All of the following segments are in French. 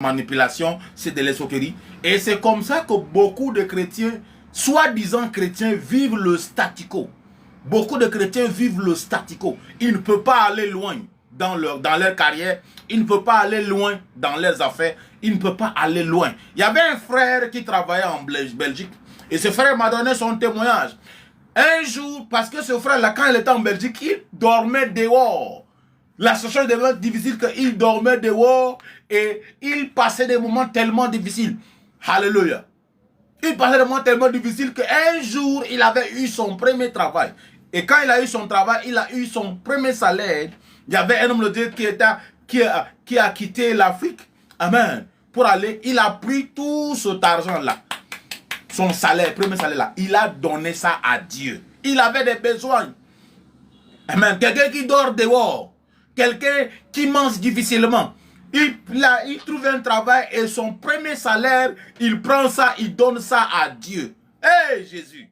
manipulation, c'est de l'escroquerie. Et c'est comme ça que beaucoup de chrétiens, soi-disant chrétiens, vivent le statu quo. Beaucoup de chrétiens vivent le statu quo. Ils ne peuvent pas aller loin dans leur carrière. Ils ne peuvent pas aller loin dans leurs affaires. Ils ne peuvent pas aller loin. Il y avait un frère qui travaillait en Belgique. Et ce frère m'a donné son témoignage. Un jour, parce que ce frère-là, quand il était en Belgique, il dormait dehors. La situation devenait difficile qu'il dormait dehors et il passait des moments tellement difficiles. Alléluia. Il passait des moments tellement difficiles qu'un jour, il avait eu son premier travail. Et quand il a eu son travail, il a eu son premier salaire. Il y avait un homme de Dieu qui a quitté l'Afrique. Amen. Pour aller, il a pris tout cet argent-là. Son salaire, premier salaire-là. Il a donné ça à Dieu. Il avait des besoins. Amen. Quelqu'un qui dort dehors. Quelqu'un qui mange difficilement. Il trouve un travail et son premier salaire, il prend ça, il donne ça à Dieu. Hey Jésus.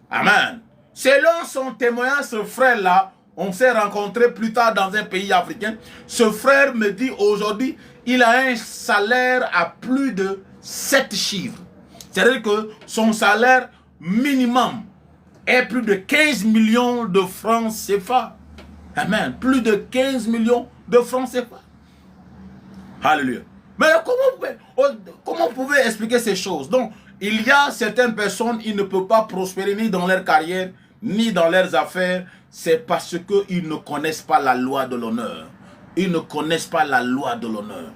Amen. Selon son témoignage, ce frère-là, on s'est rencontré plus tard dans un pays africain. Ce frère me dit aujourd'hui, il a un salaire à plus de 7 chiffres. C'est-à-dire que son salaire minimum est plus de 15 millions de francs CFA. Amen. Plus de 15 millions de francs CFA. Alléluia. Mais comment vous pouvez expliquer ces choses? Donc, il y a certaines personnes, ils ne peuvent pas prospérer ni dans leur carrière, ni dans leurs affaires. C'est parce qu'ils ne connaissent pas la loi de l'honneur. Ils ne connaissent pas la loi de l'honneur.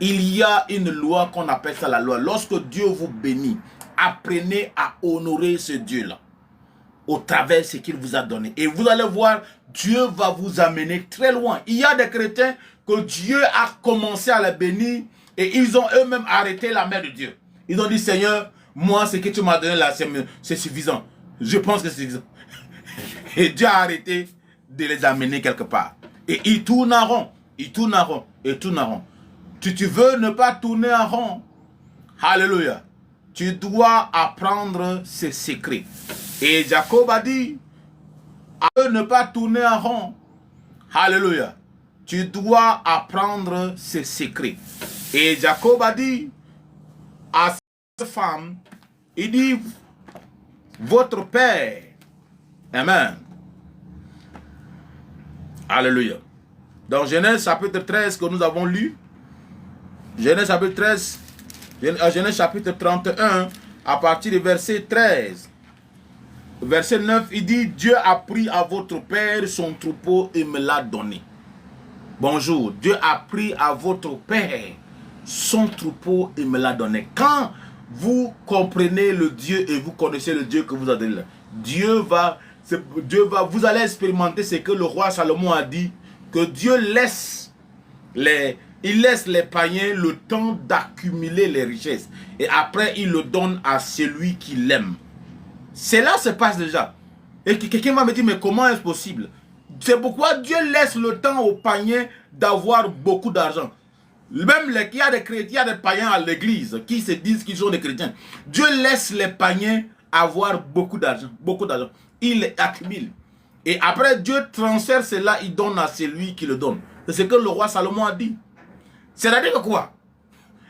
Il y a une loi qu'on appelle ça la loi. Lorsque Dieu vous bénit, apprenez à honorer ce Dieu-là au travers de ce qu'il vous a donné. Et vous allez voir, Dieu va vous amener très loin. Il y a des chrétiens que Dieu a commencé à les bénir et ils ont eux-mêmes arrêté la main de Dieu. Ils ont dit, Seigneur, moi, ce que tu m'as donné là, c'est suffisant. Je pense que c'est suffisant. Et Dieu a arrêté de les amener quelque part. Et ils tournent en rond. Ils tournent en rond. Et tournent en rond. Tu veux ne pas tourner en rond. Alléluia. Tu dois apprendre ces secrets. Et Jacob a dit, à ne pas tourner en rond. Alléluia. Tu dois apprendre ces secrets. Et Jacob a dit à cette femme, il dit, votre père. Amen. Alléluia. Dans Genèse chapitre 13 que nous avons lu, Genèse chapitre 13, Genèse chapitre 31, à partir du verset 13. Verset 9, il dit, Dieu a pris à votre père son troupeau et me l'a donné. Bonjour, Dieu a pris à votre père son troupeau et me l'a donné. Quand vous comprenez le Dieu et vous connaissez le Dieu que vous avez là, vous allez expérimenter ce que le roi Salomon a dit, que Dieu laisse les païens le temps d'accumuler les richesses. Et après, il le donne à celui qui l'aime. Cela se passe déjà. Et quelqu'un va me dire, mais comment est-ce possible? C'est pourquoi Dieu laisse le temps aux païens d'avoir beaucoup d'argent. Même il y a des chrétiens, il y a des païens à l'église qui se disent qu'ils sont des chrétiens. Dieu laisse les païens avoir beaucoup d'argent. Beaucoup d'argent. Il les accumule. Et après, Dieu transfère cela, il donne à celui qui le donne. C'est ce que le roi Salomon a dit. C'est-à-dire que quoi?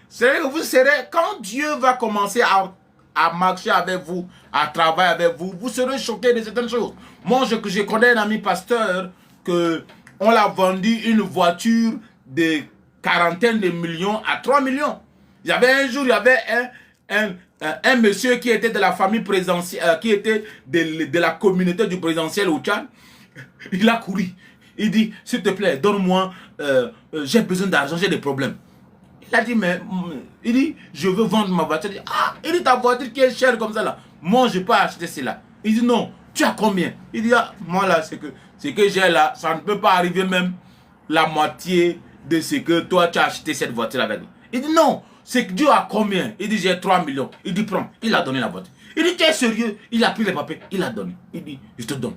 C'est-à-dire que vous serez, quand Dieu va commencer à marcher avec vous, à travailler avec vous, vous serez choqué de certaines choses. Moi, je connais un ami pasteur que on l'a vendu une voiture de quarantaine de millions à 3 millions. Il y avait un jour, il y avait un monsieur qui était de la famille présidentielle, qui était de la communauté du présidentiel au Tchad. Il a couru. Il dit, s'il te plaît, donne-moi, j'ai besoin d'argent, j'ai des problèmes. Il a dit, mais, il dit, je veux vendre ma voiture. Il dit, il dit, ta voiture qui est chère comme ça là, moi je peux acheter cela. Il dit, non, tu as combien? Il dit, moi là, ce que j'ai là, ça ne peut pas arriver même la moitié de ce que toi tu as acheté cette voiture avec. Il dit, non, c'est que Dieu a combien? Il dit, j'ai 3 millions. Il dit, prends, il a donné la voiture. Il dit, tu es sérieux? Il a pris les papiers, il a donné. Il dit, je te donne.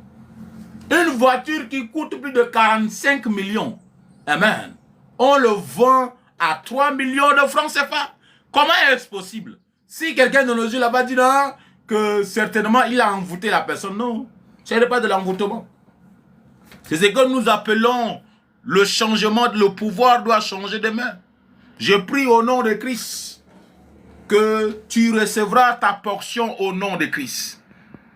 Une voiture qui coûte plus de 45 millions. Amen. On le vend à 3 millions de francs CFA. Comment est-ce possible? Si quelqu'un de nos yeux là-bas dit non, que certainement il a envoûté la personne, non. Ce n'est pas de l'envoûtement. C'est ce que nous appelons le changement, le pouvoir doit changer de main. Je prie au nom de Christ que tu recevras ta portion au nom de Christ.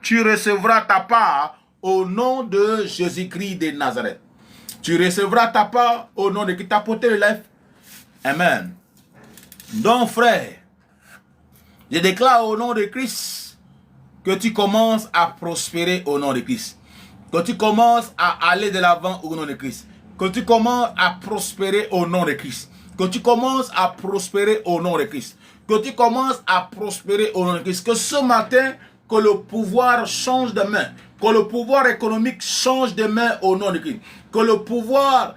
Tu recevras ta part au nom de Jésus-Christ de Nazareth. Tu recevras ta part au nom de Christ. Ta portée de lèvres. Amen. Donc, frère, je déclare au nom de Christ que tu commences à prospérer au nom de Christ. Que tu commences à aller de l'avant au nom de Christ. Que tu commences à prospérer au nom de Christ. Que tu commences à prospérer au nom de Christ. Que tu commences à prospérer au nom de Christ. Que ce matin, que le pouvoir change de main. Que le pouvoir économique change de main au nom de Christ. Que le pouvoir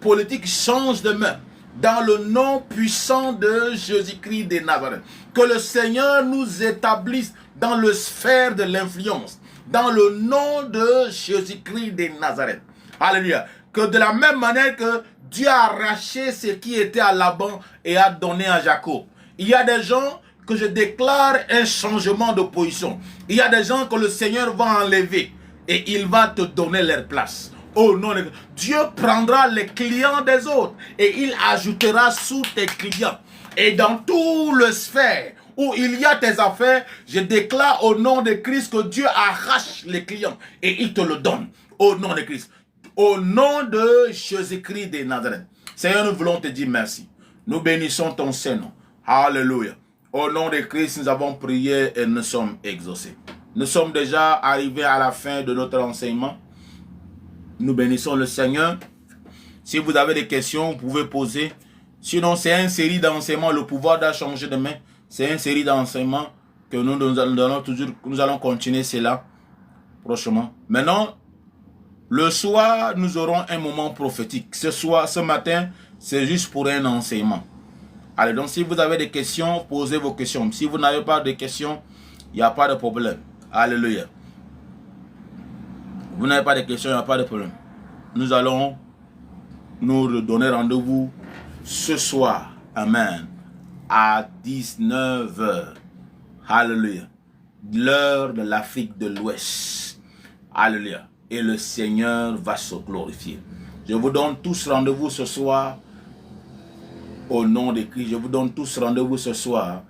politique change de main. Dans le nom puissant de Jésus-Christ de Nazareth. Que le Seigneur nous établisse dans le sphère de l'influence. Dans le nom de Jésus-Christ de Nazareth. Alléluia. Que de la même manière que Dieu a arraché ce qui était à Laban et a donné à Jacob. Il y a des gens que je déclare un changement de position. Il y a des gens que le Seigneur va enlever et il va te donner leur place. Oh non, Dieu prendra les clients des autres et il ajoutera sous tes clients. Et dans tout le sphère où il y a tes affaires, je déclare au nom de Christ que Dieu arrache les clients et il te le donne. Au nom de Christ. Au nom de Jésus-Christ de Nazareth. Seigneur, nous voulons te dire merci. Nous bénissons ton Saint-Nom. Alléluia. Au nom de Christ, nous avons prié et nous sommes exaucés. Nous sommes déjà arrivés à la fin de notre enseignement. Nous bénissons le Seigneur. Si vous avez des questions, vous pouvez poser. Sinon, c'est une série d'enseignements. Le pouvoir d'a changé de main. C'est une série d'enseignements que nous allons continuer cela prochainement. Maintenant, le soir, nous aurons un moment prophétique. Ce matin, c'est juste pour un enseignement. Allez, donc si vous avez des questions, posez vos questions. Si vous n'avez pas de questions, il n'y a pas de problème. Alléluia. Vous n'avez pas de questions, il n'y a pas de problème. Nous allons nous donner rendez-vous ce soir. Amen. À 19h. Alléluia. L'heure de l'Afrique de l'Ouest. Alléluia. Et le Seigneur va se glorifier. Je vous donne tous rendez-vous ce soir au nom de Christ. Je vous donne tous rendez-vous ce soir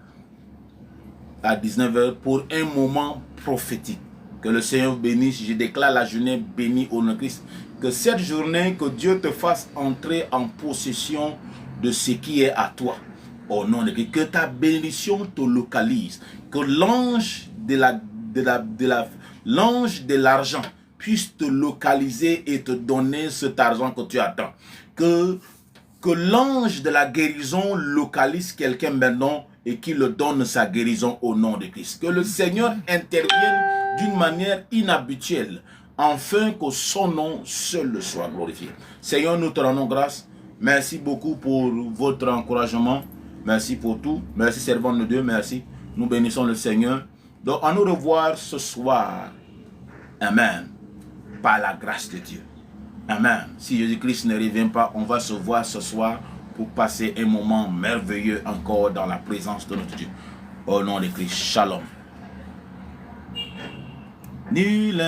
à 19h pour un moment prophétique. Que le Seigneur vous bénisse. Je déclare la journée bénie au nom de Christ. Que cette journée, que Dieu te fasse entrer en possession de ce qui est à toi. Au nom de Christ. Que ta bénédiction te localise. Que l'ange l'ange de l'argent puisse te localiser et te donner cet argent que tu attends. Que l'ange de la guérison localise quelqu'un maintenant et qu'il le donne sa guérison au nom de Christ. Que le Seigneur intervienne d'une manière inhabituelle, afin que son nom seul soit glorifié. Seigneur, nous te rendons grâce. Merci beaucoup pour votre encouragement. Merci pour tout. Merci, servant de Dieu. Merci. Nous bénissons le Seigneur. Donc, à nous revoir ce soir. Amen. Par la grâce de Dieu. Amen. Si Jésus-Christ ne revient pas, on va se voir ce soir pour passer un moment merveilleux encore dans la présence de notre Dieu. Au nom de Christ. Shalom. Nul